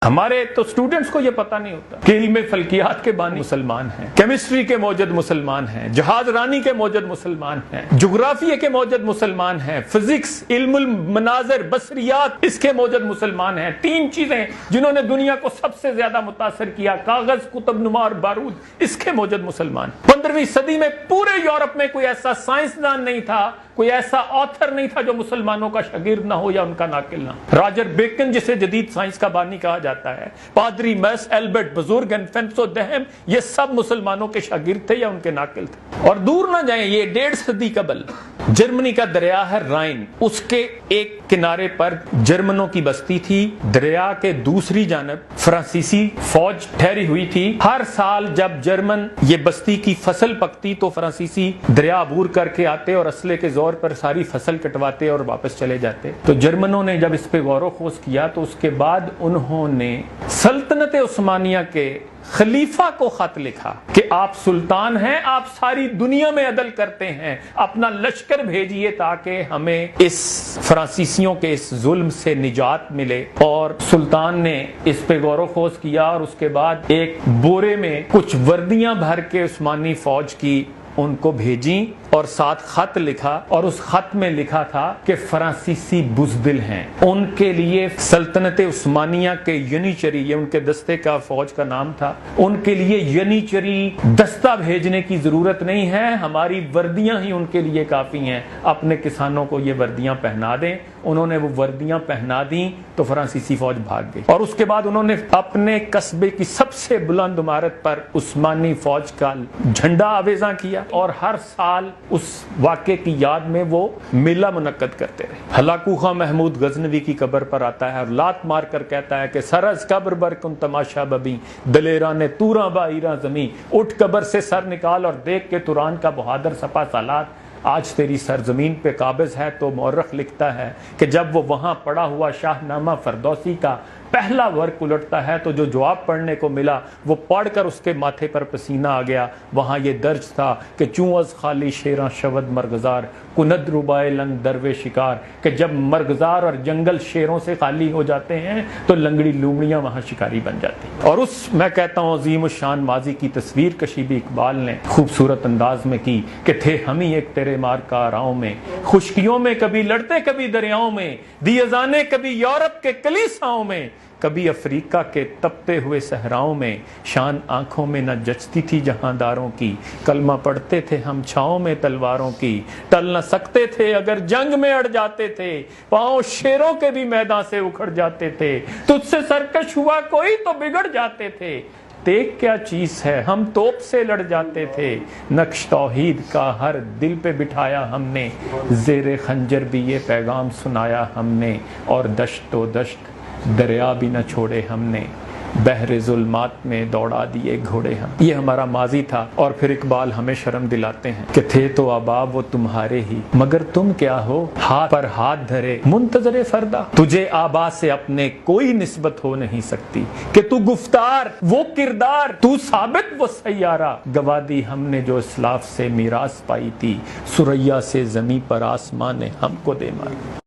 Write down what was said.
ہمارے تو اسٹوڈنٹس کو یہ پتہ نہیں ہوتا کہ علم فلکیات کے بانی مسلمان ہیں، کیمسٹری کے موجد مسلمان ہیں، جہاز رانی کے موجد مسلمان ہیں، جغرافیے کے موجد مسلمان ہیں، فزکس، علم المناظر، بصریات، اس کے موجد مسلمان ہیں۔ تین چیزیں جنہوں نے دنیا کو سب سے زیادہ متاثر کیا، کاغذ، کتب نما اور بارود، اس کے موجد مسلمان۔ 15ویں صدی میں پورے یورپ میں کوئی ایسا سائنسدان نہیں تھا، کوئی ایسا آتھر نہیں تھا جو مسلمانوں کا شاگرد نہ ہو یا ان کا ناقل نہ ہو۔ راجر بیکن جسے جدید سائنس کا بانی کہا جاتا ہے، پادری میس ایلبرٹ بزرگ، انفینسو دہم، یہ سب مسلمانوں کے شاگرد تھے یا ان کے ناقل تھے۔ اور دور نہ جائیں، یہ 1.5 صدی قبل جرمنی کا دریا ہے رائن، اس کے ایک کنارے پر جرمنوں کی بستی تھی، دریا کے دوسری جانب فرانسیسی فوج ٹھہری ہوئی تھی۔ ہر سال جب جرمن یہ بستی کی فصل پکتی تو فرانسیسی دریا عبور کر کے آتے اور اسلحے کے زور پر ساری فصل کٹواتے اور واپس چلے جاتے۔ تو جرمنوں نے جب اس پہ غور و خوض کیا تو اس کے بعد انہوں نے سلطنت عثمانیہ کے خلیفہ کو خط لکھا کہ آپ سلطان ہیں، آپ ساری دنیا میں عدل کرتے ہیں، اپنا لشکر بھیجیے تاکہ ہمیں اس فرانسیسیوں کے اس ظلم سے نجات ملے۔ اور سلطان نے اس پہ غور و خوض کیا اور اس کے بعد ایک بورے میں کچھ وردیاں بھر کے عثمانی فوج کی ان کو بھیجیں اور ساتھ خط لکھا، اور اس خط میں لکھا تھا کہ فرانسیسی بزدل ہیں، ان کے لیے سلطنت عثمانیہ کے ینیچری، یہ ان کے دستے کا فوج کا نام تھا، ان کے لیے ینیچری دستہ بھیجنے کی ضرورت نہیں ہے، ہماری وردیاں ہی ان کے لیے کافی ہیں، اپنے کسانوں کو یہ وردیاں پہنا دیں۔ انہوں نے وہ وردیاں پہنا دیں تو فرانسیسی فوج بھاگ گئی، اور اس کے بعد انہوں نے اپنے قصبے کی سب سے بلند عمارت پر عثمانی فوج کا جھنڈا آویزاں کیا، اور ہر سال اس واقعے کی یاد میں وہ میلہ منعقد کرتے رہے۔ ہلاکو خان محمود غزنوی کی قبر پر آتا ہے اور لات مار کر کہتا ہے کہ سر از قبر بر کن تماشا ببیں، دلیران توراں با ایراں زمیں، اٹھ قبر سے سر نکال اور دیکھ کے توران کا بہادر سپا سالار آج تیری سرزمین پہ قابض ہے۔ تو مورخ لکھتا ہے کہ جب وہ وہاں پڑا ہوا شاہ نامہ فردوسی کا پہلا ورق الٹتا ہے تو جو جواب پڑھنے کو ملا وہ پڑھ کر اس کے ماتھے پر پسینہ آ گیا۔ وہاں یہ درج تھا کہ چوں از خالی شیراں شود مرغزار، کند ربائے لنگ دروے شکار، کہ جب مرغزار اور جنگل شیروں سے خالی ہو جاتے ہیں تو لنگڑی لومڑیاں وہاں شکاری بن جاتی ہیں۔ اور اس میں کہتا ہوں عظیم الشان ماضی کی تصویر کشی بھی اقبال نے خوبصورت انداز میں کی کہ تھے ہم ہی ایک تیرے مار کاراؤں میں، خشکیوں میں کبھی لڑتے کبھی دریاؤں میں، دی اذانے کبھی یورپ کے کلیساؤں میں، کبھی افریقہ کے تپتے ہوئے صحراؤں میں، شان آنکھوں میں نہ جچتی تھی جہانداروں کی، کلمہ پڑھتے تھے ہم چھاؤں میں تلواروں کی، ٹل نہ سکتے تھے اگر جنگ میں اڑ جاتے تھے، پاؤں شیروں کے بھی میدان سے اکھڑ جاتے تھے، تجھ سے سرکش ہوا کوئی تو بگڑ جاتے تھے، دیکھ کیا چیز ہے ہم توپ سے لڑ جاتے تھے، نقش توحید کا ہر دل پہ بٹھایا ہم نے، زیر خنجر بھی یہ پیغام سنایا ہم نے، اور دشت و دشت دریا بھی نہ چھوڑے ہم نے، بحر ظلمات میں دوڑا دیے گھوڑے ہم۔ یہ ہمارا ماضی تھا، اور پھر اقبال ہمیں شرم دلاتے ہیں کہ تھے تو آباب وہ تمہارے ہی، مگر تم کیا ہو ہاتھ پر ہاتھ دھرے منتظر فردا، تجھے آبا سے اپنے کوئی نسبت ہو نہیں سکتی، کہ تو گفتار وہ کردار، تو ثابت وہ سیارہ، گوا دی ہم نے جو اسلاف سے میراث پائی تھی، سریا سے زمیں پر آسمان نے ہم کو دے ماری۔